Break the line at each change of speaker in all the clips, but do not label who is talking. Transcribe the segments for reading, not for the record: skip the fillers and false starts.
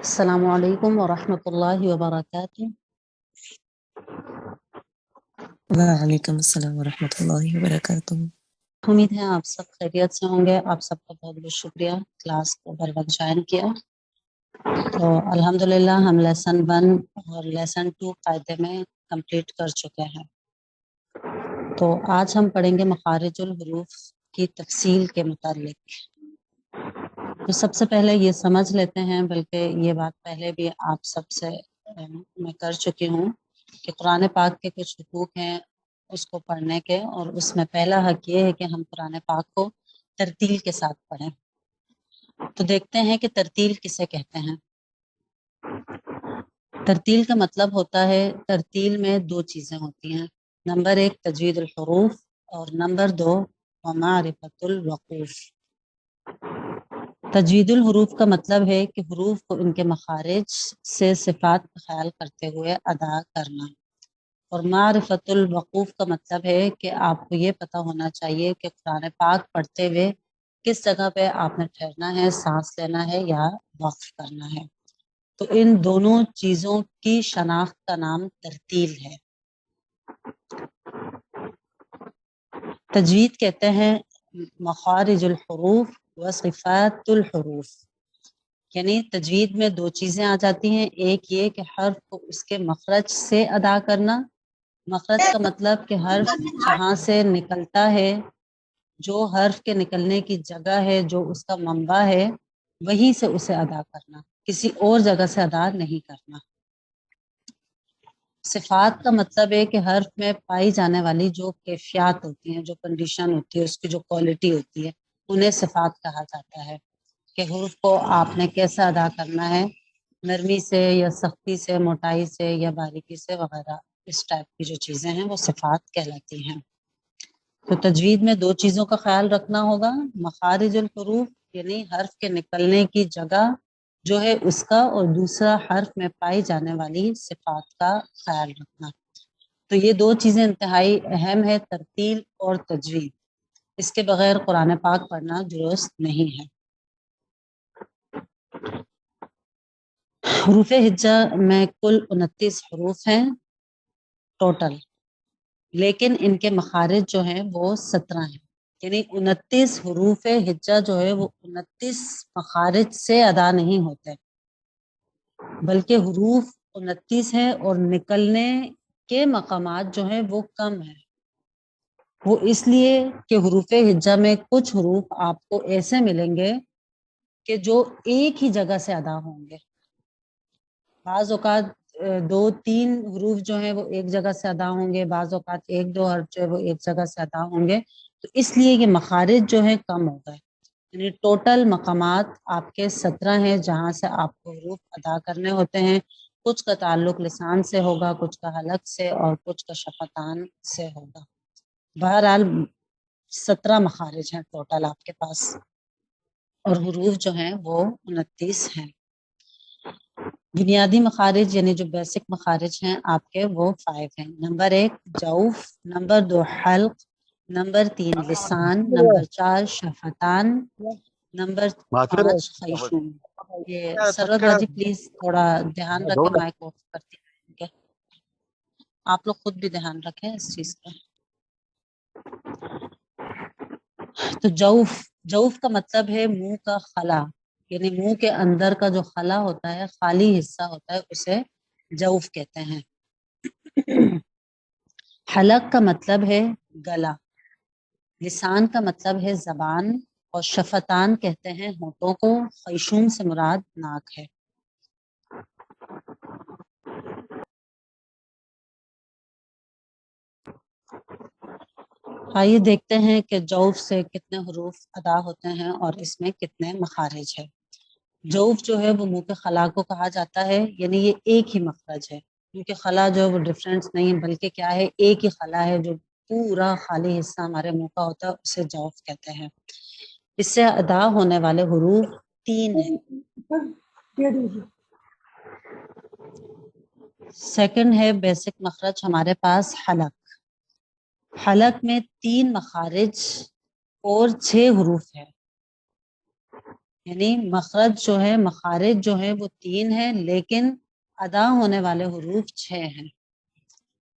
السلام علیکم ورحمۃ اللہ وبرکاتہ۔
وعلیکم السلام ورحمۃ اللہ وبرکاتہ۔
امید ہے آپ سب خیریت سے ہوں گے۔ آپ سب کا بہت بہت شکریہ کلاس کو بر وقت جوائن کیا۔ تو الحمدللہ ہم لیسن 1 اور لیسن 2 قاعدے میں کمپلیٹ کر چکے ہیں۔ تو آج ہم پڑھیں گے مخارج الحروف کی تفصیل کے متعلق۔ تو سب سے پہلے یہ سمجھ لیتے ہیں، بلکہ یہ بات پہلے بھی آپ سب سے میں کر چکی ہوں کہ قرآن پاک کے کچھ حقوق ہیں اس کو پڑھنے کے، اور اس میں پہلا حق یہ ہے کہ ہم قرآن پاک کو ترتیل کے ساتھ پڑھیں۔ تو دیکھتے ہیں کہ ترتیل کسے کہتے ہیں۔ ترتیل کا مطلب ہوتا ہے، ترتیل میں 2 چیزیں ہوتی ہیں، نمبر 1 تجوید الحروف اور نمبر 2 ومعرفت الوقوف۔ تجوید الحروف کا مطلب ہے کہ حروف کو ان کے مخارج سے صفات کا خیال کرتے ہوئے ادا کرنا، اور معرفت الوقوف کا مطلب ہے کہ آپ کو یہ پتہ ہونا چاہیے کہ قرآن پاک پڑھتے ہوئے کس جگہ پہ آپ نے ٹھہرنا ہے، سانس لینا ہے یا وقف کرنا ہے۔ تو ان دونوں چیزوں کی شناخت کا نام ترتیل ہے۔ تجوید کہتے ہیں مخارج الحروف و صفات الحروف، یعنی تجوید میں 2 چیزیں آ جاتی ہیں، ایک یہ کہ حرف کو اس کے مخرج سے ادا کرنا، مخرج کا مطلب کہ حرف جہاں سے نکلتا ہے، جو حرف کے نکلنے کی جگہ ہے، جو اس کا منبع ہے، وہیں سے اسے ادا کرنا، کسی اور جگہ سے ادا نہیں کرنا۔ صفات کا مطلب ہے کہ حرف میں پائی جانے والی جو کیفیات ہوتی ہیں، جو کنڈیشن ہوتی ہے، اس کی جو کوالٹی ہوتی ہے، انہیں صفات کہا جاتا ہے کہ حروف کو آپ نے کیسا ادا کرنا ہے، نرمی سے یا سختی سے، موٹائی سے یا باریکی سے وغیرہ، اس ٹائپ کی جو چیزیں ہیں وہ صفات کہلاتی ہیں۔ تو تجوید میں 2 چیزوں کا خیال رکھنا ہوگا، مخارج الحروف یعنی حرف کے نکلنے کی جگہ جو ہے اس کا، اور دوسرا حرف میں پائی جانے والی صفات کا خیال رکھنا۔ تو یہ 2 چیزیں انتہائی اہم ہے، ترتیل اور تجوید۔ اس کے بغیر قرآن پاک پڑھنا درست نہیں ہے۔ حروف ہجا میں کل 29 حروف ہیں ٹوٹل، لیکن ان کے مخارج جو ہیں وہ 17 ہیں، یعنی 29 حروف ہجا جو ہے وہ 29 مخارج سے ادا نہیں ہوتے، بلکہ حروف 29 ہیں اور نکلنے کے مقامات جو ہیں وہ کم ہیں۔ وہ اس لیے کہ حروف ہجا میں کچھ حروف آپ کو ایسے ملیں گے کہ جو ایک ہی جگہ سے ادا ہوں گے، بعض اوقات 2-3 حروف جو ہیں وہ ایک جگہ سے ادا ہوں گے، بعض اوقات 1-2 حرف جو ہے وہ ایک جگہ سے ادا ہوں گے۔ تو اس لیے یہ مخارج جو ہیں کم ہو گئے، یعنی ٹوٹل مقامات آپ کے 17 ہیں جہاں سے آپ کو حروف ادا کرنے ہوتے ہیں۔ کچھ کا تعلق لسان سے ہوگا، کچھ کا حلق سے، اور کچھ کا شفتان سے ہوگا۔ بہرحال 17 مخارج ہیں ٹوٹل آپ کے پاس، اور حروف جو ہیں وہ 29 ہیں۔ بنیادی مخارج یعنی جو بیسک مخارج ہیں آپ کے وہ 5 ہیں، نمبر 1 جوف، نمبر 2 حلق، نمبر 3 لسان، نمبر 4 شفتان، نمبر 5 خیشوم۔ یہ سرور باجی پلیز تھوڑا دھیان رکھیں، مائک آف کرتی ہیں، آپ لوگ خود بھی دھیان رکھیں اس چیز کا۔ تو جوف کا مطلب ہے منہ کا خلا، یعنی منہ کے اندر کا جو خلا ہوتا ہے، خالی حصہ ہوتا ہے، اسے جوف کہتے ہیں۔ حلق کا مطلب ہے گلا، لسان کا مطلب ہے زبان، اور شفتان کہتے ہیں ہونٹوں کو، خیشوم سے مراد ناک ہے۔ آئیے دیکھتے ہیں کہ جوف سے کتنے حروف ادا ہوتے ہیں اور اس میں کتنے مخارج ہے۔ جوف جو ہے وہ منہ کے خلا کو کہا جاتا ہے، یعنی یہ ایک ہی مخرج ہے، کیونکہ خلا جو ہے وہ ڈفرینس نہیں بلکہ کیا ہے، ایک ہی خلا ہے جو پورا خالی حصہ ہمارے منہ کا ہوتا ہے، اسے جوف کہتے ہیں۔ اس سے ادا ہونے والے حروف 3 ہیں۔ سیکنڈ ہے بیسک مخرج ہمارے پاس حلق۔ حلق میں 3 مخارج اور 6 حروف ہیں۔ یعنی مخرج جو ہے، مخارج جو ہے وہ 3 ہیں لیکن ادا ہونے والے حروف 6 ہیں۔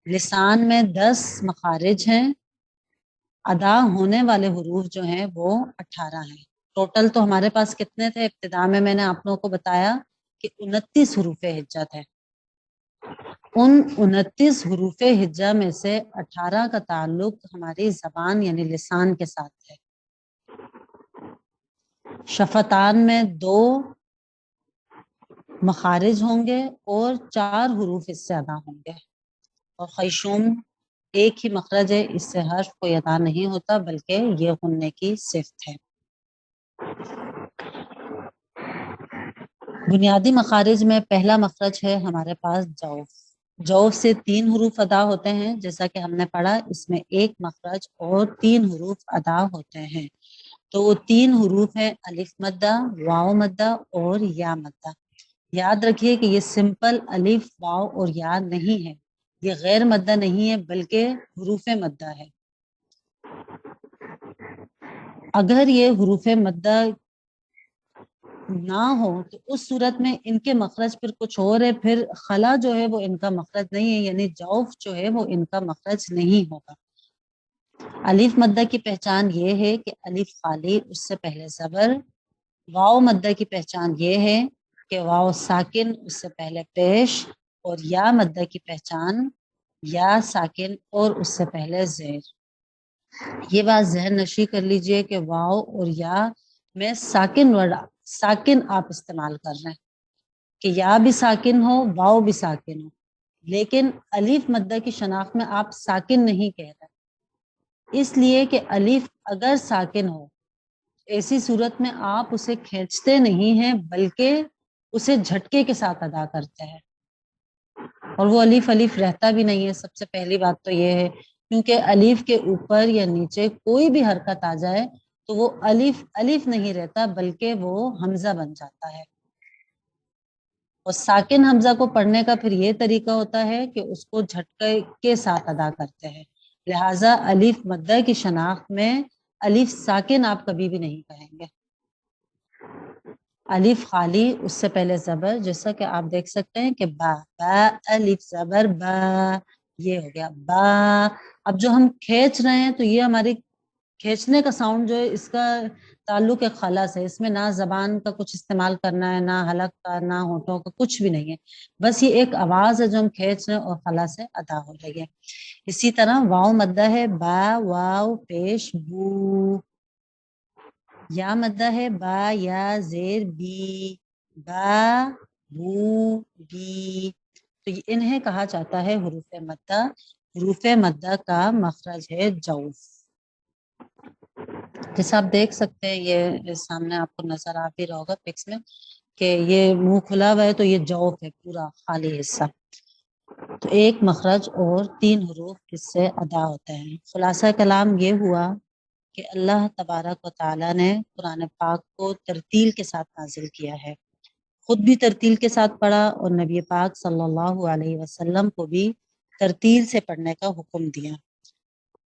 لسان میں 10 مخارج ہیں، ادا ہونے والے حروف جو ہیں وہ 18 ہیں۔ ٹوٹل تو ہمارے پاس کتنے تھے؟ ابتدا میں نے آپ لوگوں کو بتایا کہ 29 حروف ہجا تھے۔ ان 29 حروف ہجا میں سے 18 کا تعلق ہماری زبان یعنی لسان کے ساتھ ہے۔ شفتان میں 2 مخارج ہوں گے اور 4 حروف اس سے ادا ہوں گے، اور خیشوم ایک ہی مخرج ہے، اس سے حرف کوئی ادا نہیں ہوتا بلکہ یہ غننے کی صفت ہے۔ بنیادی مخارج میں پہلا مخرج ہے ہمارے پاس جوف۔ جوف سے 3 حروف ادا ہوتے ہیں، جیسا کہ ہم نے پڑھا اس میں 1 مخرج اور 3 حروف ادا ہوتے ہیں۔ تو وہ 3 حروف ہیں الف مدہ، واو مدہ اور یا مدہ۔ یاد رکھیے کہ یہ سمپل الف واو اور یا نہیں ہے، یہ غیر مدہ نہیں ہے بلکہ حروف مدہ ہے۔ اگر یہ حروف مدہ نہ ہو تو اس صورت میں ان کے مخرج پھر کچھ اور ہے، پھر خلا جو ہے وہ ان کا مخرج نہیں ہے، یعنی جوف جو ہے وہ ان کا مخرج نہیں ہوگا۔ الف مدہ کی پہچان یہ ہے کہ الف خالی، اس سے پہلے زبر۔ واو مدہ کی پہچان یہ ہے کہ واو ساکن، اس سے پہلے پیش، اور یا مدہ کی پہچان یا ساکن اور اس سے پہلے زیر۔ یہ بات ذہن نشی کر لیجئے کہ واو اور یا میں ساکن ورڈ، ساکن آپ استعمال کر رہے ہیں کہ یا بھی ساکن ہو، واو بھی ساکن ہو، لیکن الف مدہ کی شناخت میں آپ ساکن نہیں کہہ رہے، اس لیے کہ الف اگر ساکن ہو ایسی صورت میں آپ اسے کھینچتے نہیں ہیں بلکہ اسے جھٹکے کے ساتھ ادا کرتے ہیں، اور وہ الف الف رہتا بھی نہیں ہے۔ سب سے پہلی بات تو یہ ہے، کیونکہ الف کے اوپر یا نیچے کوئی بھی حرکت آ جائے تو وہ الف الف نہیں رہتا بلکہ وہ حمزہ بن جاتا ہے، اور ساکن حمزہ کو پڑھنے کا پھر یہ طریقہ ہوتا ہے کہ اس کو جھٹکے کے ساتھ ادا کرتے ہیں، لہٰذا الف مدہ کی شناخت میں الف ساکن آپ کبھی بھی نہیں کہیں گے۔ الف خالی، اس سے پہلے زبر، جیسا کہ آپ دیکھ سکتے ہیں کہ با، با الف زبر با، یہ ہو گیا با۔ اب جو ہم کھینچ رہے ہیں تو یہ ہماری کھینچنے کا ساؤنڈ جو ہے اس کا تعلق ہے خلا سے، اس میں نہ زبان کا کچھ استعمال کرنا ہے، نہ حلق کا، نہ ہونٹوں کا، کچھ بھی نہیں ہے، بس یہ ایک آواز ہے جو ہم کھینچ رہے ہیں اور خلا سے ادا ہو رہی ہے۔ اسی طرح واو مدہ ہے با واو پیش بو، یا مدہ ہے با یا زیر بی، با بو بی، تو انہیں کہا جاتا ہے حروف مدہ۔ حروف مدہ کا مخرج ہے جوف، جیسا آپ دیکھ سکتے ہیں یہ سامنے آپ کو نظر آ بھی رہا ہوگا پکس میں کہ یہ منہ کھلا ہوا ہے تو یہ جوف ہے، پورا خالی حصہ۔ تو ایک مخرج اور 3 حروف اس سے ادا ہوتے ہیں۔ خلاصہ کلام یہ ہوا کہ اللہ تبارک و تعالیٰ نے قرآن پاک کو ترتیل کے ساتھ نازل کیا ہے، خود بھی ترتیل کے ساتھ پڑھا اور نبی پاک صلی اللہ علیہ وسلم کو بھی ترتیل سے پڑھنے کا حکم دیا۔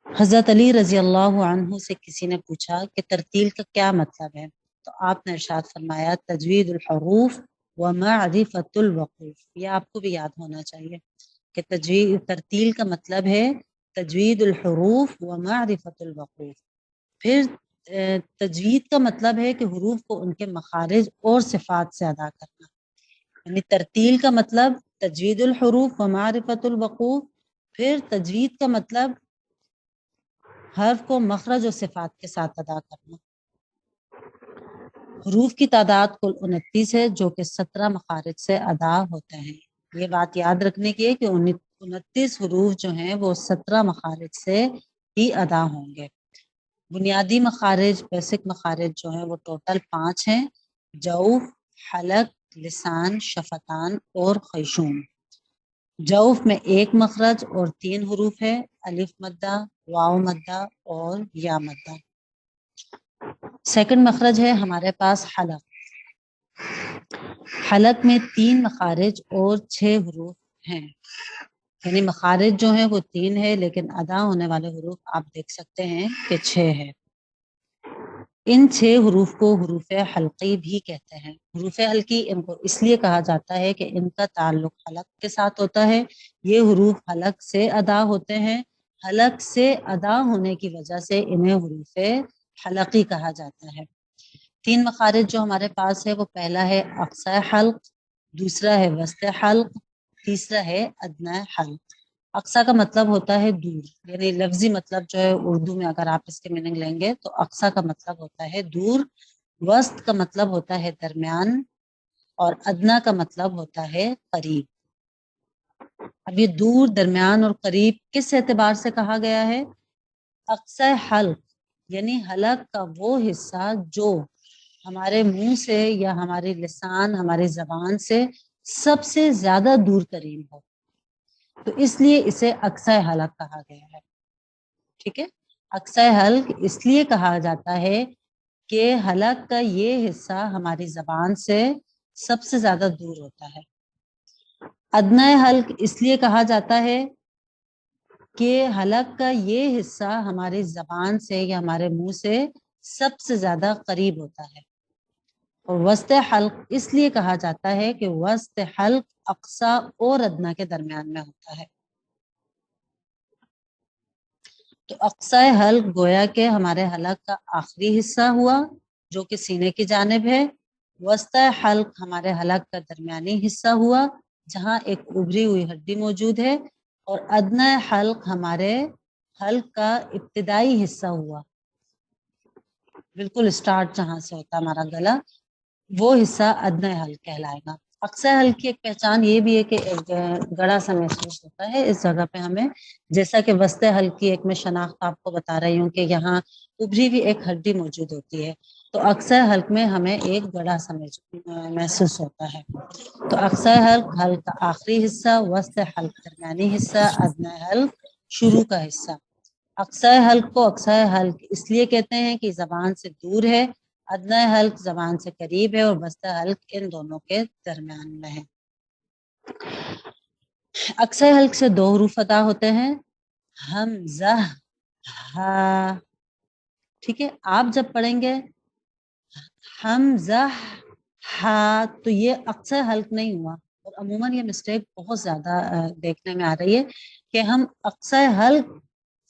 حضرت علی رضی اللہ عنہ سے کسی نے پوچھا کہ ترتیل کا کیا مطلب ہے، تو آپ نے ارشاد فرمایا تجوید الحروف و معرفت الوقوف۔ یہ آپ کو بھی یاد ہونا چاہیے کہ ترتیل کا مطلب ہے تجوید الحروف و معرفت الوقوف۔ پھر تجوید کا مطلب ہے کہ حروف کو ان کے مخارج اور صفات سے ادا کرنا، یعنی ترتیل کا مطلب تجوید الحروف و معرفت الوقوف، پھر تجوید کا مطلب حرف کو مخرج اور صفات کے ساتھ ادا کرنا۔ حروف کی تعداد کل 29 ہے جو کہ 17 مخارج سے ادا ہوتے ہیں۔ یہ بات یاد رکھنے کی ہے کہ 29 حروف جو ہیں وہ 17 مخارج سے ہی ادا ہوں گے۔ بنیادی مخارج، بیسک مخارج جو ہیں وہ ٹوٹل 5 ہیں، جوف، حلق، لسان، شفتان اور خیشوم۔ جوف میں 1 مخرج اور 3 حروف ہے، الف مدہ، واو مدہ اور یا مدہ۔ سیکنڈ مخرج ہے ہمارے پاس حلق۔ حلق میں 3 مخارج اور 6 حروف ہیں، یعنی مخارج جو ہیں وہ 3 ہے لیکن ادا ہونے والے حروف آپ دیکھ سکتے ہیں کہ 6 ہے۔ ان 6 حروف کو حروف حلقی بھی کہتے ہیں۔ حروف حلقی ان کو اس لیے کہا جاتا ہے کہ ان کا تعلق حلق کے ساتھ ہوتا ہے۔ یہ حروف حلق سے ادا ہوتے ہیں، حلق سے ادا ہونے کی وجہ سے انہیں حروف حلقی کہا جاتا ہے۔ 3 مخارج جو ہمارے پاس ہے وہ پہلا ہے اقصی حلق، دوسرا ہے وسط حلق، تیسرا ہے ادنی حلق۔ اقصی کا مطلب ہوتا ہے دور، یعنی لفظی مطلب جو ہے اردو میں اگر آپ اس کے میننگ لیں گے تو اقصی کا مطلب ہوتا ہے دور، وسط کا مطلب ہوتا ہے درمیان، اور ادنا کا مطلب ہوتا ہے قریب۔ اب یہ دور، درمیان اور قریب کس اعتبار سے کہا گیا ہے؟ اقصی حلق یعنی حلق کا وہ حصہ جو ہمارے منہ سے یا ہمارے لسان، ہماری زبان سے سب سے زیادہ دور ترین ہو، تو اس لیے اسے اقصی حلق کہا گیا ہے۔ ٹھیک ہے، اقصی حلق اس لیے کہا جاتا ہے کہ حلق کا یہ حصہ ہماری زبان سے سب سے زیادہ دور ہوتا ہے۔ ادنی حلق اس لیے کہا جاتا ہے کہ حلق کا یہ حصہ ہماری زبان سے یا ہمارے منہ سے سب سے زیادہ قریب ہوتا ہے۔ اور وسط حلق اس لیے کہا جاتا ہے کہ وسط حلق اقصی اور ادنی کے درمیان میں ہوتا ہے۔ تو اقصی حلق گویا کہ ہمارے حلق کا آخری حصہ ہوا جو کہ سینے کی جانب ہے، وسط حلق ہمارے حلق کا درمیانی حصہ ہوا جہاں ایک ابھری ہوئی ہڈی موجود ہے، اور ادنی حلق ہمارے حلق کا ابتدائی حصہ ہوا، بالکل اسٹارٹ جہاں سے ہوتا ہے ہمارا گلا، وہ حصہ ادنی حلق کہلائے گا۔ اقصی حلق کی ایک پہچان یہ بھی ہے کہ ایک گڑا سا محسوس ہوتا ہے اس جگہ پہ ہمیں، جیسا کہ وسط حلق کی ایک میں شناخت آپ کو بتا رہی ہوں کہ یہاں ابھری ہوئی ایک ہڈی موجود ہوتی ہے، تو اقصی حلق میں ہمیں ایک گڑا سا محسوس ہوتا ہے۔ تو اقصی حلق حلق کا آخری حصہ، وسط حلق درمیانی حصہ، ادنی حلق شروع کا حصہ۔ اقصی حلق کو اقصی حلق اس لیے کہتے ہیں کہ زبان سے دور ہے، ادنی حلق زبان سے قریب ہے، اور وسط حلق ان دونوں کے درمیان میں ہے۔ اقصی حلق سے 2 حروف ادا ہوتے ہیں، حمزہ، ہا۔ ٹھیک ہے، آپ جب پڑھیں گے حمزہ، ہا، تو یہ اقصی حلق نہیں ہوا، اور عموماً یہ مسٹیک بہت زیادہ دیکھنے میں آ رہی ہے کہ ہم اقصی حلق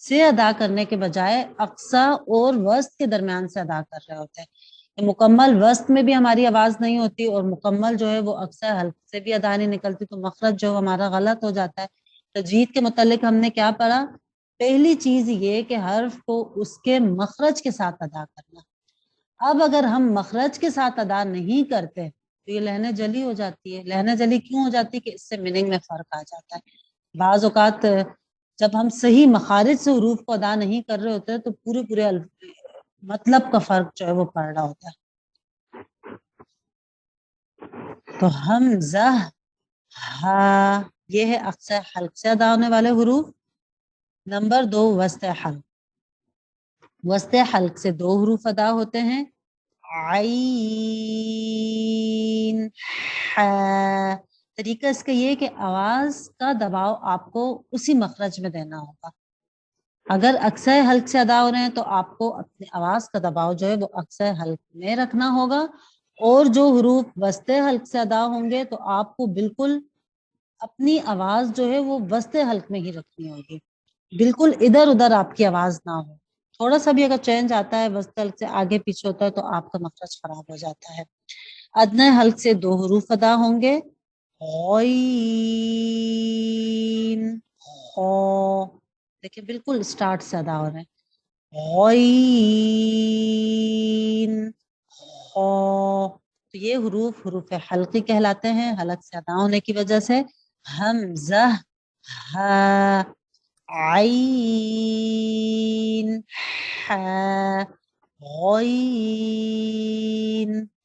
سے ادا کرنے کے بجائے اقصی اور وسط کے درمیان سے ادا کر رہے ہوتے ہیں۔ مکمل وسط میں بھی ہماری آواز نہیں ہوتی، اور مکمل جو ہے وہ اقصی حلق سے بھی ادا نہیں نکلتی، تو مخرج جو ہمارا غلط ہو جاتا ہے۔ تجوید کے متعلق ہم نے کیا پڑھا؟ پہلی چیز یہ کہ حرف کو اس کے مخرج کے ساتھ ادا کرنا۔ اب اگر ہم مخرج کے ساتھ ادا نہیں کرتے تو یہ لہنہ جلی ہو جاتی ہے۔ لہنہ جلی کیوں ہو جاتی ہے؟ کہ اس سے میننگ میں فرق آ جاتا ہے۔ بعض اوقات جب ہم صحیح مخارج سے حروف کو ادا نہیں کر رہے ہوتے تو پورے مطلب کا فرق جو ہے وہ پڑ رہا ہوتا ہے۔ تو حمزہ، ہا، یہ ہے اقصی حلق سے ادا ہونے والے حروف۔ نمبر 2 وسط حلق۔ وسط حلق سے 2 حروف ادا ہوتے ہیں، عین، ح۔ طریقہ اس کا یہ کہ آواز کا دباؤ آپ کو اسی مخرج میں دینا ہوگا۔ اگر اقصی حلق سے ادا ہو رہے ہیں تو آپ کو اپنی آواز کا دباؤ جو ہے وہ اقصی حلق میں رکھنا ہوگا، اور جو حروف وسط حلق سے ادا ہوں گے تو آپ کو بالکل اپنی آواز جو ہے وہ وسط حلق میں ہی رکھنی ہوگی، بالکل ادھر ادھر آپ کی آواز نہ ہو۔ تھوڑا سا بھی اگر چینج آتا ہے وسط حلق سے آگے پیچھے ہوتا ہے تو آپ کا مخرج خراب ہو جاتا ہے۔ ادنی حلق سے 2 حروف ادا ہوں گے، غین، خو۔ دیکھیں بالکل اسٹارٹ سے ادا ہو رہے ہیں، غین، خو۔ تو یہ حروف حلقی کہلاتے ہیں حلق سے ادا ہونے کی وجہ سے۔ حمزہ، ہا، عین، ح، غین،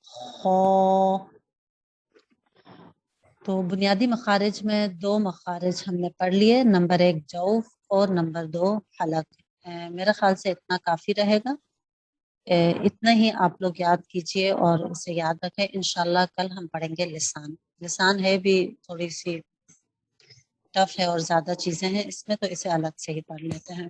خو۔ تو بنیادی مخارج میں 2 مخارج ہم نے پڑھ لیے، نمبر 1 جوف اور نمبر 2 حلق۔ میرا خیال سے اتنا کافی رہے گا، اتنا ہی آپ لوگ یاد کیجئے اور اسے یاد رکھیں۔ انشاءاللہ کل ہم پڑھیں گے لسان۔ لسان ہے بھی تھوڑی سی ٹف ہے اور زیادہ چیزیں ہیں اس میں، تو اسے الگ سے ہی پڑھ لیتے ہیں۔